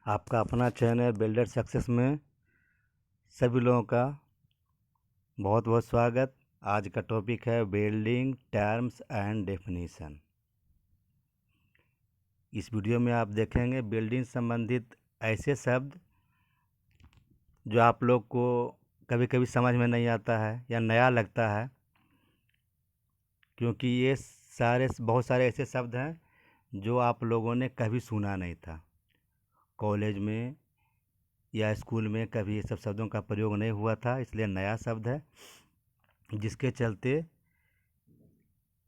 आपका अपना channel builder success में सभी लोगों का बहुत बहुत स्वागत। आज का टॉपिक है बिल्डिंग टर्म्स एंड डेफिनेशन। इस वीडियो में आप देखेंगे बिल्डिंग संबंधित ऐसे शब्द जो आप लोग को कभी कभी समझ में नहीं आता है या नया लगता है, क्योंकि ये बहुत सारे ऐसे शब्द हैं जो आप लोगों ने कभी सुना नहीं था। कॉलेज में या स्कूल में कभी ये सब शब्दों का प्रयोग नहीं हुआ था, इसलिए नया शब्द है, जिसके चलते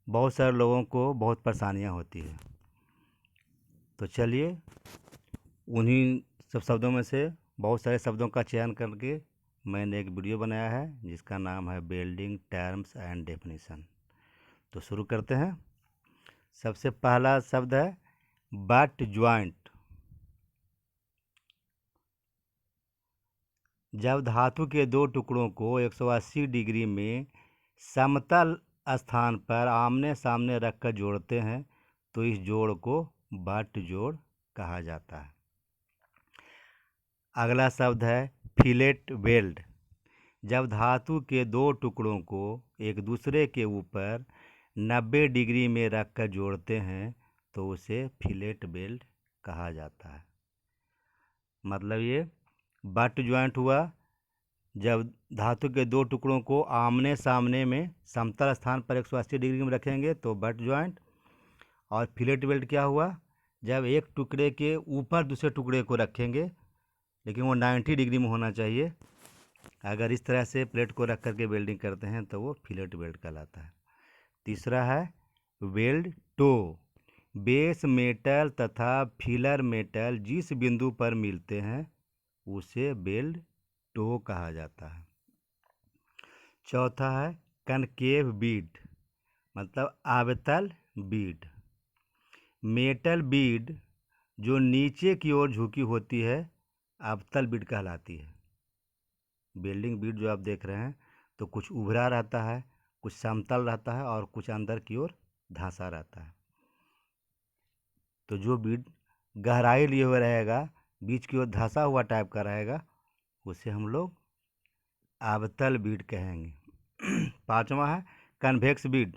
बहुत सारे लोगों को बहुत परेशानियां होती है। तो चलिए उन्हीं सब शब्दों में से बहुत सारे शब्दों का चयन करके मैंने एक वीडियो बनाया है जिसका नाम है बिल्डिंग टर्म्स एंड डेफिनेशन। तो शुरू करते हैं। सबसे पहला शब्द है बट ज्वाइंट। जब धातु के दो टुकड़ों को 180 डिग्री में समतल स्थान पर आमने सामने रखकर जोड़ते हैं तो इस जोड़ को बट जोड़ कहा जाता है। अगला शब्द है फिलेट वेल्ड। जब धातु के दो टुकड़ों को एक दूसरे के ऊपर 90 डिग्री में रखकर जोड़ते हैं तो उसे फिलेट वेल्ड कहा जाता है। मतलब ये बट ज्वाइंट हुआ जब धातु के दो टुकड़ों को आमने सामने में समतल स्थान पर 180 डिग्री में रखेंगे तो बट ज्वाइंट। और फिलेट वेल्ड क्या हुआ, जब एक टुकड़े के ऊपर दूसरे टुकड़े को रखेंगे लेकिन वो 90 डिग्री में होना चाहिए। अगर इस तरह से प्लेट को रख करके वेल्डिंग करते हैं तो वो फिलेट वेल्ड कहलाता है। तीसरा है वेल्ड टो। बेस मेटल तथा फिलर मेटल जिस बिंदु पर मिलते हैं उसे वेल्ड टो कहा जाता है। चौथा है कनकेव बीड, मतलब अवतल बीड। मेटल बीड जो नीचे की ओर झुकी होती है अवतल बीड कहलाती है। बिल्डिंग बीड जो आप देख रहे हैं तो कुछ उभरा रहता है, कुछ समतल रहता है और कुछ अंदर की ओर धंसा रहता है। तो जो बीड गहराई लिए हुए रहेगा, बीच की ओर धंसा हुआ टाइप का रहेगा, उसे हम लोग अवतल बीड कहेंगे। पांचवा है कन्वेक्स बीड।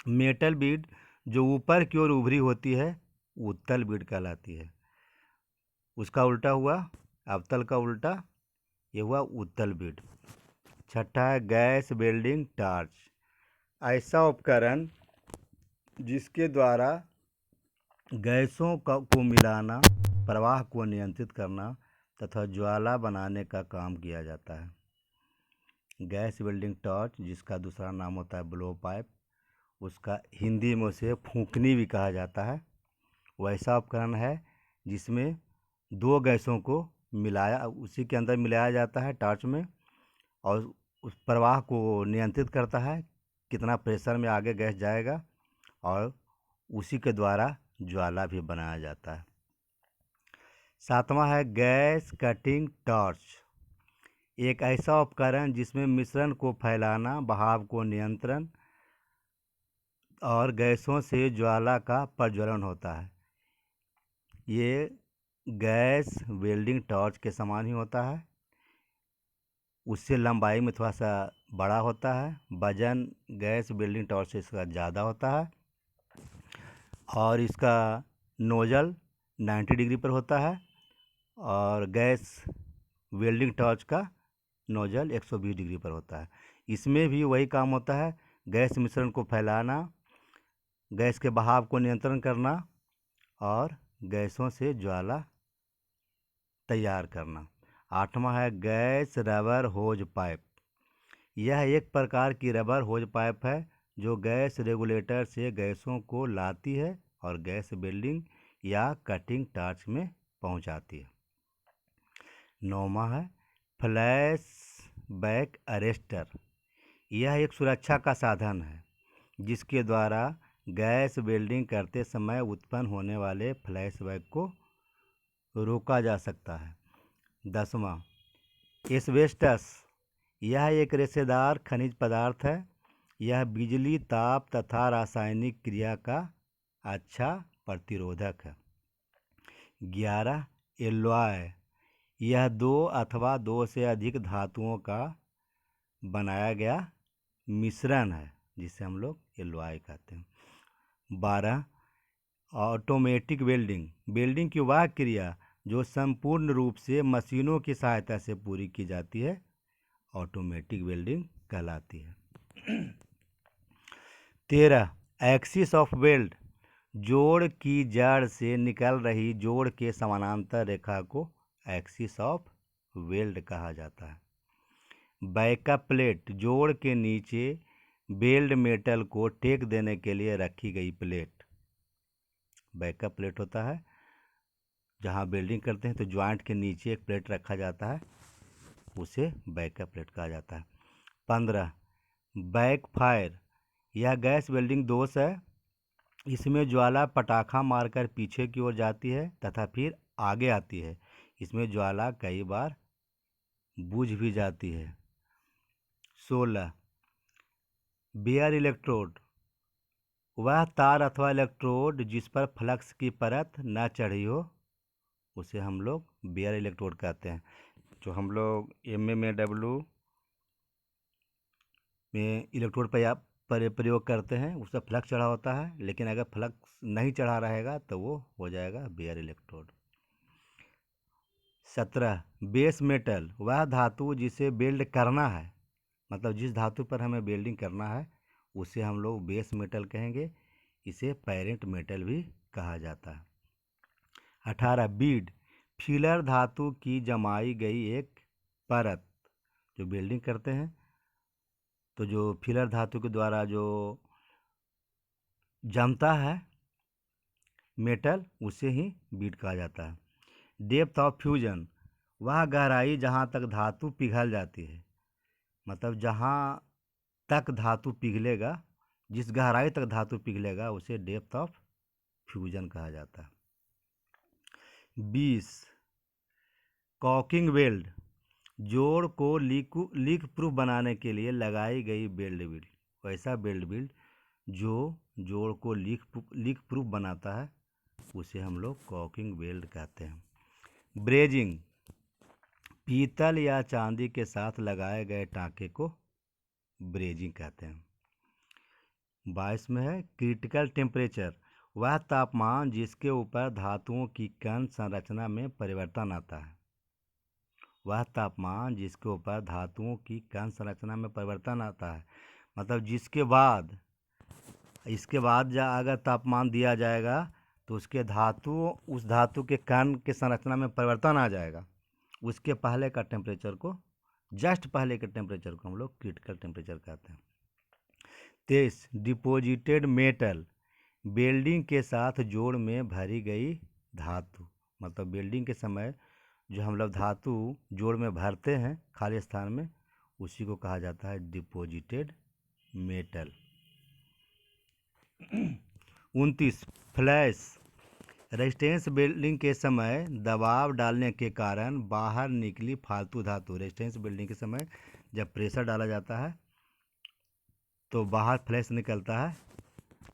मेटल बीड जो ऊपर की ओर उभरी होती है उत्तल बीड कहलाती है। उसका उल्टा हुआ अवतल का उल्टा, ये हुआ उत्तल बीड। छठा है गैस वेल्डिंग टार्च। ऐसा उपकरण जिसके द्वारा गैसों को मिलाना, प्रवाह को नियंत्रित करना तथा ज्वाला बनाने का काम किया जाता है। गैस वेल्डिंग टॉर्च, जिसका दूसरा नाम होता है ब्लो पाइप, उसका हिंदी में उसे फूंकनी भी कहा जाता है। वैसा उपकरण है जिसमें दो गैसों को उसी के अंदर मिलाया जाता है टॉर्च में, और उस प्रवाह को नियंत्रित करता है, कितना प्रेशर में आगे गैस जाएगा, और उसी के द्वारा ज्वाला भी बनाया जाता है। सातवां है गैस कटिंग टॉर्च। एक ऐसा उपकरण जिसमें मिश्रण को फैलाना, बहाव को नियंत्रण और गैसों से ज्वाला का प्रज्वलन होता है। ये गैस वेल्डिंग टॉर्च के समान ही होता है, उससे लंबाई में थोड़ा सा बड़ा होता है, वजन गैस वेल्डिंग टॉर्च से इसका ज़्यादा होता है, और इसका नोजल 90 डिग्री पर होता है और गैस वेल्डिंग टॉर्च का नोजल 120 डिग्री पर होता है। इसमें भी वही काम होता है, गैस मिश्रण को फैलाना, गैस के बहाव को नियंत्रण करना और गैसों से ज्वाला तैयार करना। आठवां है गैस रबर होज पाइप। यह एक प्रकार की रबर होज पाइप है जो गैस रेगुलेटर से गैसों को लाती है और गैस वेल्डिंग या कटिंग टॉर्च में पहुंचाती है। नौवां है फ्लैश बैक अरेस्टर। यह एक सुरक्षा का साधन है जिसके द्वारा गैस वेल्डिंग करते समय उत्पन्न होने वाले फ्लैशबैक को रोका जा सकता है। 10वां एस्बेस्टस। यह एक रेशेदार खनिज पदार्थ है। यह बिजली, ताप तथा रासायनिक क्रिया का अच्छा प्रतिरोधक है। 11 एलॉय यह दो अथवा दो से अधिक धातुओं का बनाया गया मिश्रण है, जिसे हम लोग एलॉय कहते हैं। 12 ऑटोमेटिक वेल्डिंग, वेल्डिंग की वह क्रिया जो संपूर्ण रूप से मशीनों की सहायता से पूरी की जाती है, ऑटोमेटिक वेल्डिंग कहलाती है। 13 एक्सिस ऑफ वेल्ड, जोड़ की जड़ से निकल रही जोड़ के समानांतर रेखा को एक्सिस ऑफ वेल्ड कहा जाता है। बैकअप प्लेट, जोड़ के नीचे वेल्ड मेटल को टेक देने के लिए रखी गई प्लेट। बैकअप प्लेट होता है जहाँ वेल्डिंग करते हैं तो ज्वाइंट के नीचे एक प्लेट रखा जाता है, उसे बैकअप प्लेट कहा जाता है। 15 बैकफायर, यह गैस वेल्डिंग दोष है। इसमें ज्वाला पटाखा मारकर पीछे की ओर जाती है तथा फिर आगे आती है। इसमें ज्वाला कई बार बुझ भी जाती है। 16 बेयर इलेक्ट्रोड, वह तार अथवा इलेक्ट्रोड जिस पर फ्लक्स की परत न चढ़ी हो, उसे हम लोग बेयर इलेक्ट्रोड कहते हैं। जो हम लोग MMAW में इलेक्ट्रोड पर प्रयोग करते हैं, उस पर फ्लक्स चढ़ा होता है, लेकिन अगर फ्लक्स नहीं चढ़ा रहेगा तो वो हो जाएगा बेयर इलेक्ट्रोड। 17 बेस मेटल, वह धातु जिसे वेल्ड करना है, मतलब जिस धातु पर हमें वेल्डिंग करना है उसे हम लोग बेस मेटल कहेंगे। इसे पैरेंट मेटल भी कहा जाता है। 18 बीड, फिलर धातु की जमाई गई एक परत। जो वेल्डिंग करते हैं तो जो फिलर धातु के द्वारा जो जमता है मेटल, उसे ही बीड कहा जाता है। डेप्थ ऑफ फ्यूजन, वह गहराई जहाँ तक धातु पिघल जाती है, मतलब जहाँ तक धातु पिघलेगा, जिस गहराई तक धातु पिघलेगा उसे डेप्थ ऑफ फ्यूजन कहा जाता है। 20 कॉकिंग वेल्ड, जोड़ को लीक प्रूफ बनाने के लिए लगाई गई बेल्ट बिल्ड। वैसा बेल्ट बिल्ड जो जोड़ को लीक प्रूफ बनाता है, उसे हम लोग कॉकिंग वेल्ड कहते हैं। ब्रेजिंग, पीतल या चांदी के साथ लगाए गए टाँके को ब्रेजिंग कहते हैं। 22 में है क्रिटिकल टेम्परेचर, वह तापमान जिसके ऊपर धातुओं की कण संरचना में परिवर्तन आता है। वह तापमान जिसके ऊपर धातुओं की कण संरचना में परिवर्तन आता है, मतलब इसके बाद अगर तापमान दिया जाएगा तो उस धातु के कण के संरचना में परिवर्तन आ जाएगा। उसके पहले का टेम्परेचर को, जस्ट पहले के टेम्परेचर को हम लोग क्रिटिकल टेम्परेचर कहते हैं। 23 डिपोजिटेड मेटल, वेल्डिंग के साथ जोड़ में भरी गई धातु, मतलब वेल्डिंग के समय जो हम लोग धातु जोड़ में भरते हैं खाली स्थान में, उसी को कहा जाता है deposited metal. 29 flash, resistance welding के समय दबाव डालने के कारण बाहर निकली फालतू धातु। रेजिस्टेंस वेल्डिंग के समय जब प्रेशर डाला जाता है तो बाहर फ्लैश निकलता है,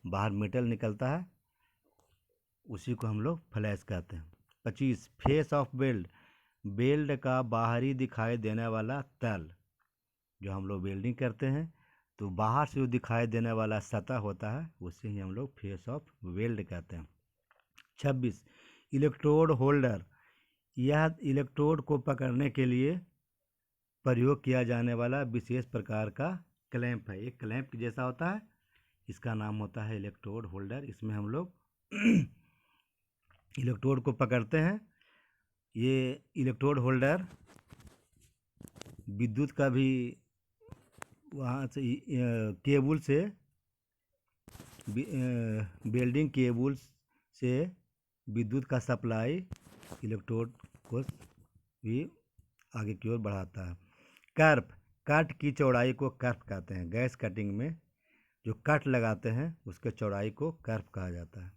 बाहर मेटल निकलता है, उसी को हम लोग फ्लैश कहते हैं। 25 फेस ऑफ वेल्ड, वेल्ड का बाहरी दिखाई देने वाला तल। जो हम लोग वेल्डिंग करते हैं तो बाहर से जो दिखाई देने वाला सतह होता है उसे ही हम लोग फेस ऑफ वेल्ड कहते हैं। 26 इलेक्ट्रोड होल्डर, यह इलेक्ट्रोड को पकड़ने के लिए प्रयोग किया जाने वाला विशेष प्रकार का क्लैंप है। एक क्लैंप जैसा होता है, इसका नाम होता है इलेक्ट्रोड होल्डर। इसमें हम लोग इलेक्ट्रोड को पकड़ते हैं। ये इलेक्ट्रोड होल्डर विद्युत का भी वहाँ से केबल से वेल्डिंग केबल से विद्युत का सप्लाई इलेक्ट्रोड को भी आगे की ओर बढ़ाता है। कर्व, कट की चौड़ाई को कर्व कहते हैं। गैस कटिंग में जो कट लगाते हैं उसके चौड़ाई को कर्व कहा जाता है।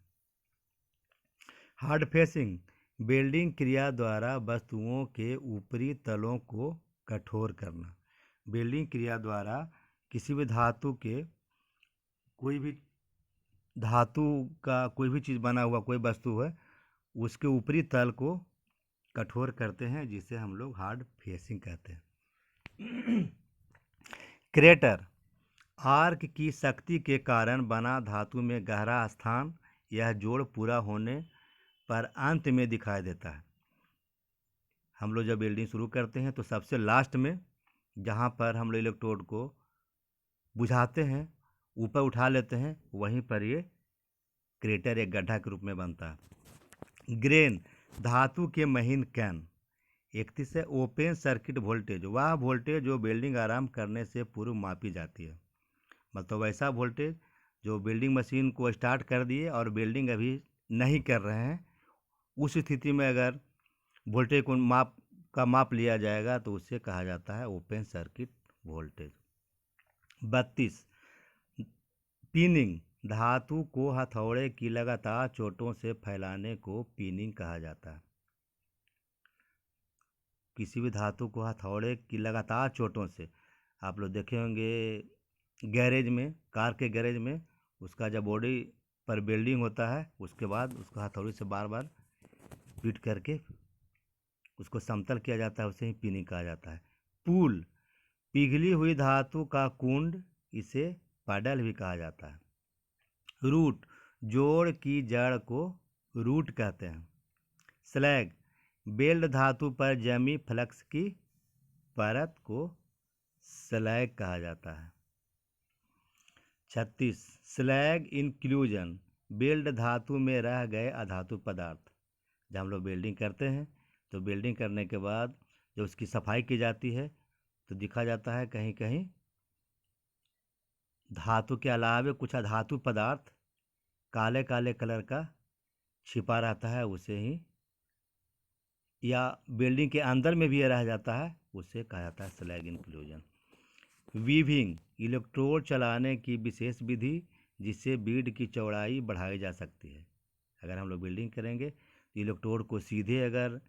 हार्ड फेसिंग, वेल्डिंग क्रिया द्वारा वस्तुओं के ऊपरी तलों को कठोर करना। वेल्डिंग क्रिया द्वारा किसी भी धातु का कोई भी चीज़ बना हुआ कोई वस्तु है, उसके ऊपरी तल को कठोर करते हैं, जिसे हम लोग हार्ड फेसिंग कहते हैं। क्रेटर, आर्क की शक्ति के कारण बना धातु में गहरा स्थान। यह जोड़ पूरा होने पर अंत में दिखाई देता है। हम लोग जब वेल्डिंग शुरू करते हैं तो सबसे लास्ट में जहाँ पर हम लोग इलेक्ट्रोड को बुझाते हैं, ऊपर उठा लेते हैं, वहीं पर ये क्रेटर एक गड्ढा के रूप में बनता है। ग्रेन, धातु के महीन कैन। 31 है, ओपन सर्किट वोल्टेज, वह वोल्टेज जो वेल्डिंग आरंभ करने से पूर्व मापी जाती है। मतलब वैसा वोल्टेज जो वेल्डिंग मशीन को स्टार्ट कर दिए और वेल्डिंग अभी नहीं कर रहे हैं, उस स्थिति में अगर वोल्टेज को माप लिया जाएगा तो उसे कहा जाता है ओपन सर्किट वोल्टेज। 32, पिनिंग, धातु को हथौड़े की लगातार चोटों से फैलाने को पिनिंग कहा जाता है। किसी भी धातु को हथौड़े की लगातार चोटों से, आप लोग देखे होंगे गैरेज में, कार के गैरेज में, उसका जब बॉडी पर वेल्डिंग होता है उसके बाद उसको हथौड़ी से बार बार पीट करके उसको समतल किया जाता है, उसे ही पिनिंग कहा जाता है। पुल, पिघली हुई धातु का कुंड, इसे पैडल भी कहा जाता है। रूट, जोड़ की जड़ को रूट कहते हैं। स्लैग, बेल्ट धातु पर जमी फ्लक्स की परत को स्लैग कहा जाता है। 36, स्लैग इंक्लूजन, बेल्ट धातु में रह गए अधातु पदार्थ। जब हम लोग वेल्डिंग करते हैं तो वेल्डिंग करने के बाद जब उसकी सफाई की जाती है तो दिखा जाता है कहीं कहीं धातु के अलावे कुछ अधातु पदार्थ काले काले कलर का छिपा रहता है, उसे ही, या वेल्डिंग के अंदर में भी ये रह जाता है, उसे कहा जाता है स्लैग इंक्लूजन। वीविंग, इलेक्ट्रोड चलाने की विशेष विधि जिससे बीड की चौड़ाई बढ़ाई जा सकती है। अगर हम लोग वेल्डिंग करेंगे तो इलेक्ट्रोड को सीधे अगर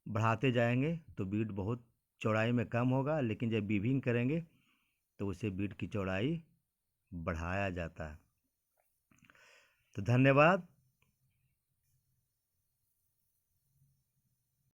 बढ़ाते जाएंगे तो बीड बहुत चौड़ाई में कम होगा, लेकिन जब वीविंग करेंगे तो उसे बीड की चौड़ाई बढ़ाया जाता है। तो धन्यवाद।